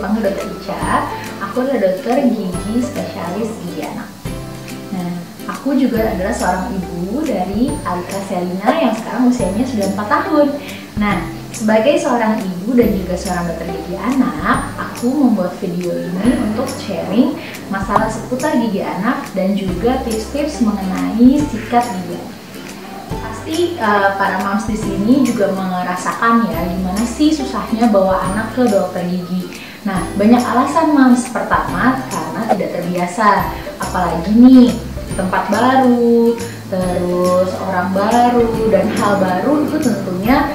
dipanggil Dokter Ica. Aku adalah dokter gigi spesialis gigi anak. Nah, aku juga adalah seorang ibu dari Alika Selina yang sekarang usianya sudah 4 tahun. Nah, sebagai seorang ibu dan juga seorang dokter gigi anak, aku membuat video ini untuk sharing masalah seputar gigi anak dan juga tips-tips mengenai sikat gigi anak. Pasti para moms di sini juga merasakan ya gimana sih susahnya bawa anak ke dokter gigi. Nah, banyak alasan moms. Pertama, karena tidak terbiasa, apalagi nih tempat baru, terus orang baru dan hal baru itu tentunya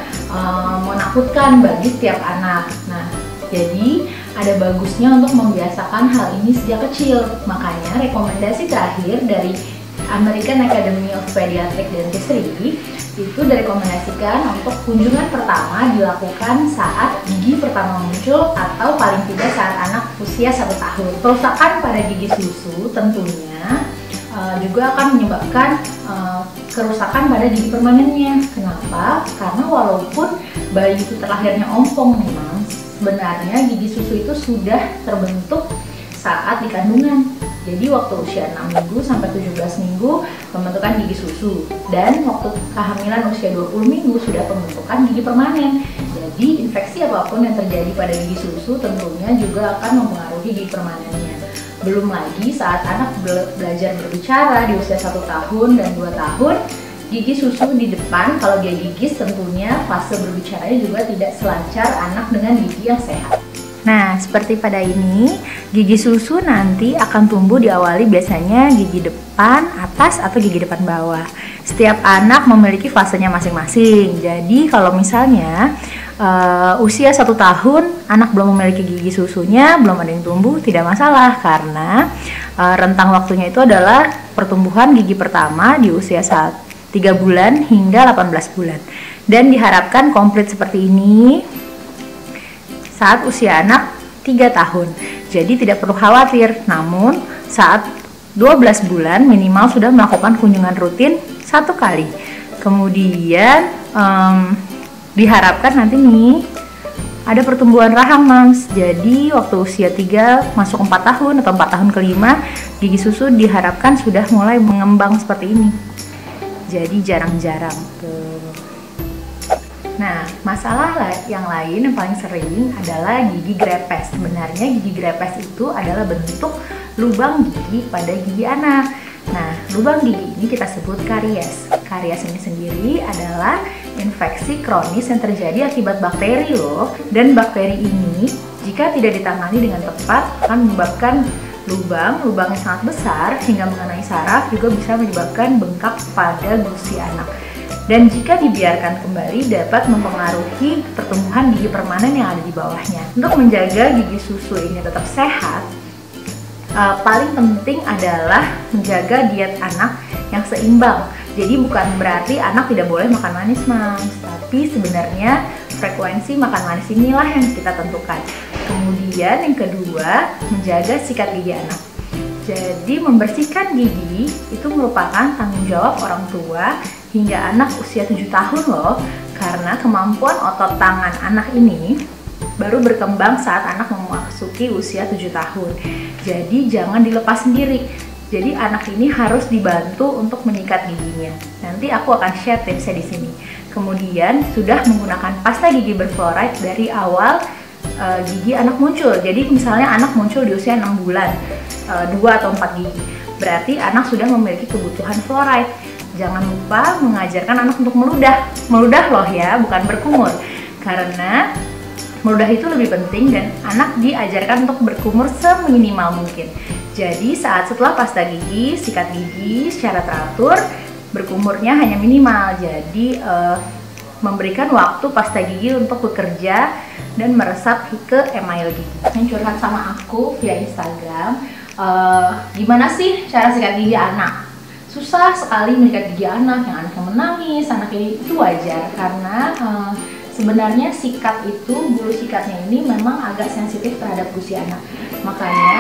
menakutkan bagi setiap anak. Nah, jadi ada bagusnya untuk membiasakan hal ini sejak kecil. Makanya rekomendasi terakhir dari American Academy of Pediatric Dentistry itu direkomendasikan untuk kunjungan pertama dilakukan saat gigi pertama muncul atau paling tidak saat anak usia 1 tahun. Kerusakan pada gigi susu tentunya juga akan menyebabkan kerusakan pada gigi permanennya. Kenapa? Karena walaupun bayi itu terlahirnya ompong memang, sebenarnya gigi susu itu sudah terbentuk saat di kandungan. Jadi waktu usia 6 minggu sampai 17 minggu pembentukan gigi susu, dan waktu kehamilan usia 20 minggu sudah pembentukan gigi permanen. Jadi infeksi apapun yang terjadi pada gigi susu tentunya juga akan mempengaruhi gigi permanennya. Belum lagi saat anak belajar berbicara di usia 1 tahun dan 2 tahun, gigi susu di depan kalau dia gigis tentunya fase berbicaranya juga tidak selancar anak dengan gigi yang sehat. Nah, seperti pada ini, gigi susu nanti akan tumbuh diawali biasanya gigi depan atas atau gigi depan bawah. Setiap anak memiliki fasenya masing-masing. Jadi kalau misalnya usia 1 tahun anak belum memiliki gigi susunya, belum ada yang tumbuh, tidak masalah karena rentang waktunya itu adalah pertumbuhan gigi pertama di usia 3 bulan hingga 18 bulan. Dan diharapkan komplit seperti ini saat usia anak 3 tahun. Jadi tidak perlu khawatir. Namun saat 12 bulan minimal sudah melakukan kunjungan rutin 1 kali. Kemudian diharapkan nanti nih ada pertumbuhan rahang moms. Jadi waktu usia 3 masuk 4 tahun atau 4 tahun ke-5, gigi susu diharapkan sudah mulai mengembang seperti ini. Jadi jarang-jarang tuh. Nah, masalah yang lain yang paling sering adalah gigi grepes. Sebenarnya gigi grepes itu adalah bentuk lubang gigi pada gigi anak. Nah, lubang gigi ini kita sebut karies. Karies ini sendiri adalah infeksi kronis yang terjadi akibat bakteri loh. Dan bakteri ini jika tidak ditangani dengan tepat akan menyebabkan lubang yang sangat besar hingga mengenai saraf, juga bisa menyebabkan bengkak pada gusi anak. Dan jika dibiarkan kembali dapat mempengaruhi pertumbuhan gigi permanen yang ada di bawahnya. Untuk menjaga gigi susu ini tetap sehat, paling penting adalah menjaga diet anak yang seimbang. Jadi bukan berarti anak tidak boleh makan manis, Mas. Tapi sebenarnya frekuensi makan manis inilah yang kita tentukan. Kemudian yang kedua, menjaga sikat gigi anak. Jadi membersihkan gigi itu merupakan tanggung jawab orang tua hingga anak usia 7 tahun loh. Karena kemampuan otot tangan anak ini baru berkembang saat anak memasuki usia 7 tahun. Jadi jangan dilepas sendiri. Jadi anak ini harus dibantu untuk menyikat giginya. Nanti aku akan share tipsnya di sini. Kemudian sudah menggunakan pasta gigi berfluoride dari awal gigi anak muncul. Jadi misalnya anak muncul di usia 6 bulan, 2 atau 4 gigi. Berarti anak sudah memiliki kebutuhan fluoride. Jangan lupa mengajarkan anak untuk meludah. Meludah loh ya, bukan berkumur. Karena meludah itu lebih penting dan anak diajarkan untuk berkumur seminimal mungkin. Jadi setelah pasta gigi, sikat gigi secara teratur, berkumurnya hanya minimal. Jadi memberikan waktu pasta gigi untuk bekerja dan meresap ke email gigi. Yang curhat sama aku via Instagram, gimana sih cara sikat gigi anak? Susah sekali menyikat gigi anak, yang anaknya menangis, anaknya itu wajar karena sebenarnya sikat itu, bulu sikatnya ini memang agak sensitif terhadap gusi anak. Makanya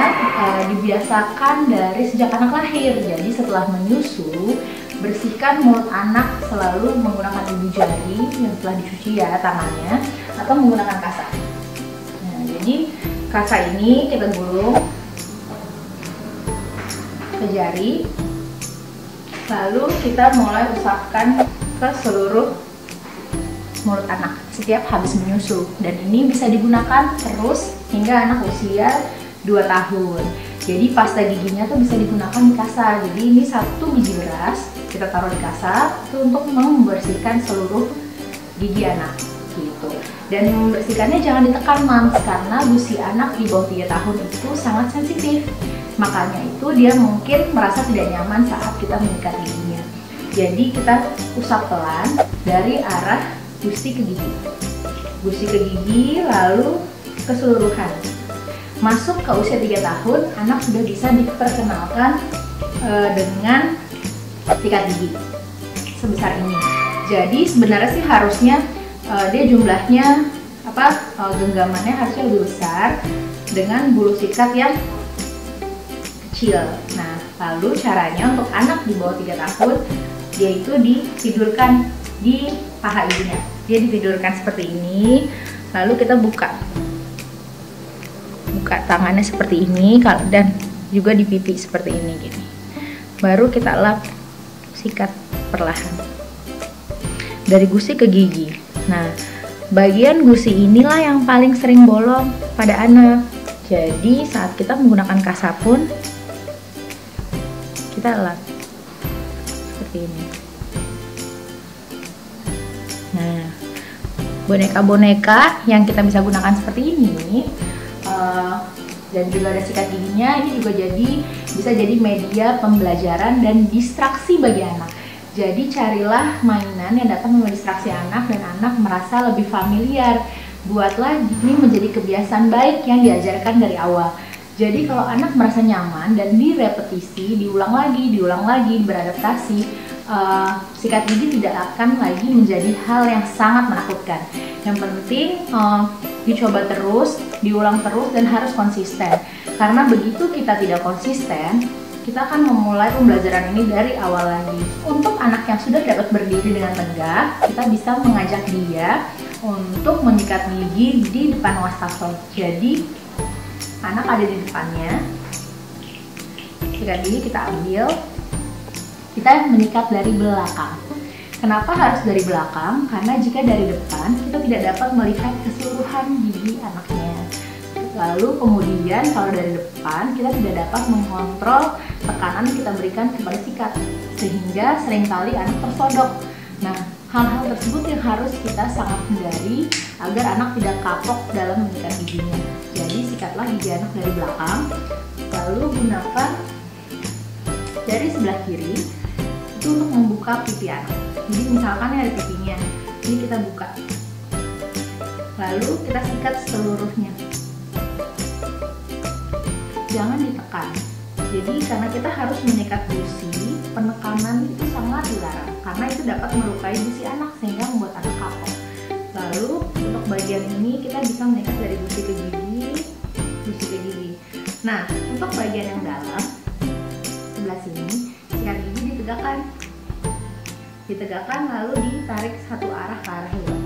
dibiasakan dari sejak anak lahir. Jadi setelah menyusu, bersihkan mulut anak selalu menggunakan ibu jari yang telah dicuci ya tangannya, atau menggunakan kasar. Nah, jadi Kasa ini kita gulung ke jari, lalu kita mulai usapkan ke seluruh mulut anak setiap habis menyusu, dan ini bisa digunakan terus hingga anak usia 2 tahun. Jadi pasta giginya tuh bisa digunakan di kasa. Jadi ini 1 biji beras kita taruh di kasa itu untuk membersihkan seluruh gigi anak gitu. Dan membersihkannya jangan ditekan mams, karena gusi anak di bawah 3 tahun itu sangat sensitif. Makanya itu dia mungkin merasa tidak nyaman saat kita menyikat giginya. Jadi kita usap pelan dari arah gusi ke gigi. Gusi ke gigi lalu keseluruhan. Masuk ke usia 3 tahun, anak sudah bisa diperkenalkan dengan sikat gigi sebesar ini. Jadi sebenarnya sih harusnya dia jumlahnya genggamannya harusnya lebih besar dengan bulu sikat yang kecil. Nah, lalu caranya untuk anak di bawah 3 tahun, dia itu ditidurkan di paha ibunya. Dia ditidurkan seperti ini, lalu kita buka tangannya seperti ini, dan juga di pipi seperti ini gini. Baru kita lap sikat perlahan dari gusi ke gigi. Nah, bagian gusi inilah yang paling sering bolong pada anak. Jadi saat kita menggunakan kasa pun kita lap seperti ini. Nah, boneka-boneka yang kita bisa gunakan seperti ini dan juga ada sikat giginya, ini juga bisa jadi media pembelajaran dan distraksi bagi anak. Jadi carilah mainan yang dapat mendistraksi anak dan anak merasa lebih familiar. Buatlah ini menjadi kebiasaan baik yang diajarkan dari awal. Jadi kalau anak merasa nyaman dan direpetisi, diulang lagi, beradaptasi, sikat gigi tidak akan lagi menjadi hal yang sangat menakutkan. Yang penting dicoba terus, diulang terus, dan harus konsisten. Karena begitu kita tidak konsisten, kita akan memulai pembelajaran ini dari awal lagi. Untuk anak yang sudah dapat berdiri dengan tegak, kita bisa mengajak dia untuk menyikat gigi di depan wastafel. Jadi anak ada di depannya, sikat gigi kita ambil, kita menyikat dari belakang. Kenapa harus dari belakang? Karena jika dari depan, kita tidak dapat melihat keseluruhan gigi anaknya. Lalu kemudian kalau dari depan, kita tidak dapat mengontrol tekanan yang kita berikan kepada sikat, sehingga seringkali anak tersodok. Nah, hal-hal tersebut yang harus kita sangat hindari agar anak tidak kapok dalam menyikat giginya. Jadi sikatlah gigi anak dari belakang, lalu gunakan dari sebelah kiri itu untuk membuka pipi anak. Jadi misalkan ada pipinya, ini kita buka, lalu kita sikat seluruhnya. Jangan ditekan. Jadi karena kita harus menyikat gusi, penekanan itu sangat dilarang karena itu dapat melukai gusi anak sehingga membuat anak kapok. Lalu untuk bagian ini kita bisa menyikat dari gusi ke gigi. Nah, untuk bagian yang dalam sebelah sini, sikat gigi ditegakkan lalu ditarik satu arah ke arah luar.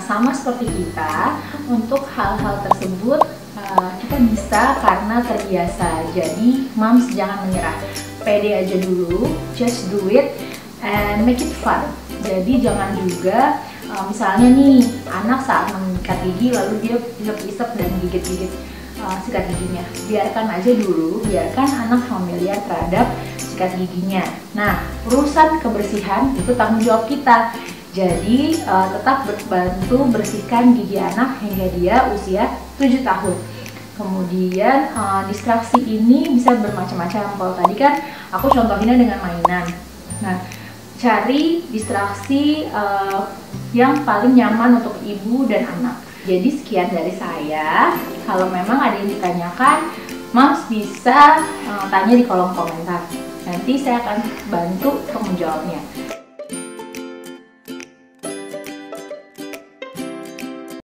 Sama seperti kita, untuk hal-hal tersebut kita bisa karena terbiasa. Jadi moms jangan menyerah, pede aja dulu, just do it and make it fun. Jadi jangan juga misalnya nih anak saat menyikat gigi lalu dia isep-isep dan gigit-gigit sikat giginya. Biarkan aja dulu, biarkan anak familiar terhadap sikat giginya. Nah, urusan kebersihan itu tanggung jawab kita. Jadi tetap bantu bersihkan gigi anak hingga dia usia 7 tahun. Kemudian distraksi ini bisa bermacam-macam. Kalau tadi kan aku contohinnya dengan mainan. Nah, cari distraksi yang paling nyaman untuk ibu dan anak. Jadi sekian dari saya. Kalau memang ada yang ditanyakan, moms bisa tanya di kolom komentar. Nanti saya akan bantu untuk menjawabnya.